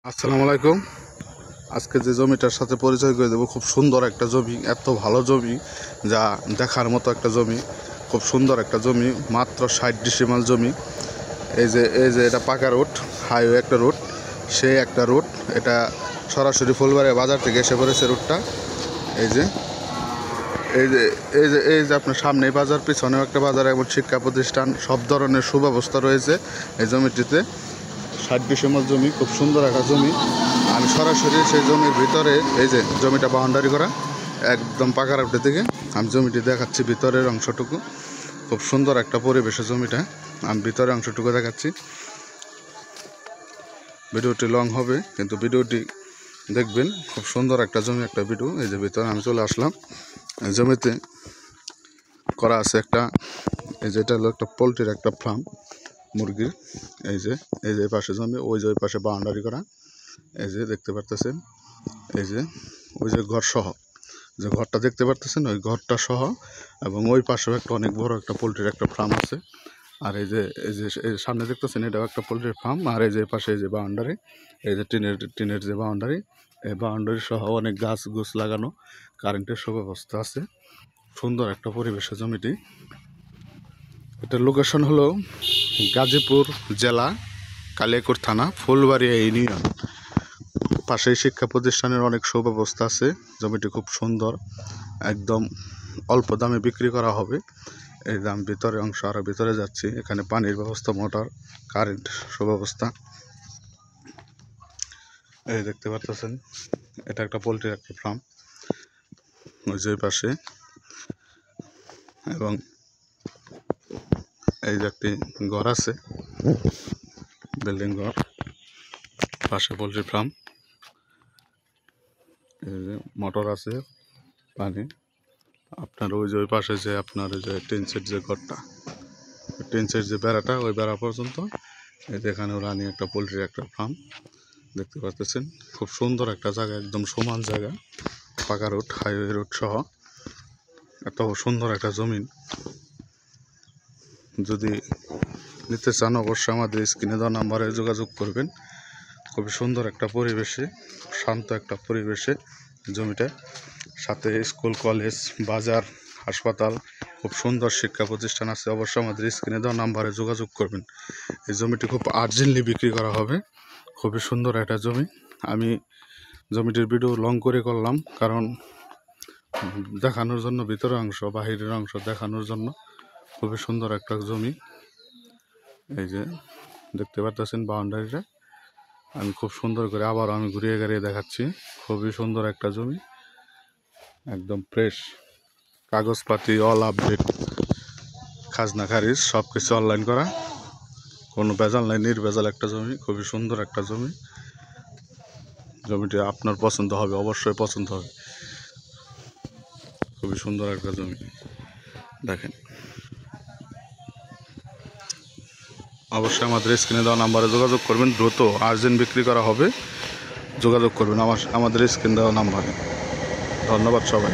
আসসালামু আলাইকুম। আজকে যে জমিটার সাথে পরিচয় করে দেবো, খুব সুন্দর একটা জমি, এত ভালো জমি যা দেখার মতো একটা জমি। খুব সুন্দর একটা জমি, মাত্র 60 ডিসিমাল জমি। এই যে এটা পাকা রোড, হাইওয়ে একটা রোড, সেই একটা রোড। এটা সরাসরি ফুলবাড়িয়া বাজার থেকে এসে পড়েছে রোডটা। এই যে এই যে এই যে আপনার সামনেই বাজার, পিছনেও একটা বাজার এবং শিক্ষা প্রতিষ্ঠান, সব ধরনের সুব্যবস্থা রয়েছে এই জমিটিতে। 60 ডিসিমাল জমি, খুব সুন্দর একটা জমি। আমি সরাসরি সেই জমির ভিতরে, এই যে জমিটা বাউন্ডারি করা একদম পাকা রাস্তা থেকে আমি জমিটি দেখাচ্ছি। ভিতরের অংশটুকু খুব সুন্দর একটা পরিবেশে জমিটা, আমি ভিতরের অংশটুকু দেখাচ্ছি। ভিডিওটি লং হবে কিন্তু ভিডিওটি দেখবেন। খুব সুন্দর একটা জমি, একটা ভিডিও। এই যে ভিতরে আমি চলে আসলাম। জমিতে করা আছে একটা, এই যে এটা হলো একটা পোলট্রির একটা ফার্ম, মুরগির। এই যে পাশে জমি, ওই যে ওই পাশে বাউন্ডারি করা। এই যে দেখতে পারতেছেন, এই যে ওই যে ঘর সহ, যে ঘরটা দেখতে পারতেছেন ওই ঘরটা সহ, এবং ওই পাশেও একটা অনেক বড় একটা পোলট্রির একটা ফার্ম আছে। আর এই যে সামনে দেখতেছেন এটাও একটা পোলট্রির ফার্ম। আর এই যে পাশে এই যে বাউন্ডারি, এই যে টিনের যে বাউন্ডারি, এই বাউন্ডারি সহ অনেক গাছ গুছ লাগানো, কারেন্টের সুব্যবস্থা আছে। সুন্দর একটা পরিবেশে জমিটি। এটার লোকেশন হলো গাজীপুর জেলা, কালিয়াকৈর থানা, ফুলবাড়িয়া ইউনিয়ন। পাশেই শিক্ষা প্রতিষ্ঠানের অনেক সুব্যবস্থা আছে। জমিটি খুব সুন্দর, একদম অল্প দামে বিক্রি করা হবে। এই দাম ভিতরে অংশ, আরও ভিতরে যাচ্ছি। এখানে পানির ব্যবস্থা, মোটর, কারেন্ট সুব্যবস্থা। এই দেখতে পাচ্ছেন এটা একটা পোলট্রির একটা ফার্ম, ওই যে পাশে, এবং এই যে একটি ঘর আছে, বিল্ডিং ঘর, পাশে পোলট্রি ফার্ম। এই যে মোটর আছে, পানি। আপনার ওই যে ওই পাশে যে আপনার ওই যে টিন সেট যে ঘরটা, টিন সেট যে বেড়াটা, ওই বেড়া পর্যন্ত। এই যে এখানে রানি একটা পোলট্রির একটা ফার্ম দেখতে পাচ্ছেন। খুব সুন্দর একটা জায়গা, একদম সমান জায়গা, পাকা রোড, হাইওয়ে রোড সহ এত সুন্দর একটা জমিন। যদি নিতে চান অবশ্যই আমাদের স্ক্রিনে দেওয়া নাম্বারে যোগাযোগ করবেন। খুবই সুন্দর একটা পরিবেশে, শান্ত একটা পরিবেশে জমিটা, সাথে স্কুল, কলেজ, বাজার, হাসপাতাল, খুব সুন্দর শিক্ষা প্রতিষ্ঠান আছে। অবশ্যই আমাদের স্ক্রিনে দেওয়া নাম্বারে যোগাযোগ করবেন। এই জমিটি খুব আর্জেন্টলি বিক্রি করা হবে। খুবই সুন্দর একটা জমি। আমি জমিটির ভিডিও লং করে করলাম, কারণ দেখানোর জন্য, ভিতরের অংশ বাহিরের অংশ দেখানোর জন্য। খুবই সুন্দর একটা জমি। এই যে দেখতে পাচ্ছেন বাউন্ডারিটা, আমি খুব সুন্দর করে আবার আমি ঘুরিয়ে ঘুরিয়ে দেখাচ্ছি। খুবই সুন্দর একটা জমি, একদম ফ্রেশ, কাগজপাতি অল আপডেট, খাজনা খারিজ সব কিছু অনলাইন করা, কোনো ভেজাল নাই, নির্ভেজাল একটা জমি। খুবই সুন্দর একটা জমি। জমিটি আপনার পছন্দ হবে, অবশ্যই পছন্দ হবে। খুবই সুন্দর একটা জমি দেখেন। অবশ্যই আমাদের স্ক্রিনে দেওয়া নাম্বারে যোগাযোগ করবেন। দ্রুত আর্জেন্ট বিক্রি করা হবে, যোগাযোগ করবেন আমাদের স্ক্রিনে দেওয়া নাম্বারে। ধন্যবাদ সবাই।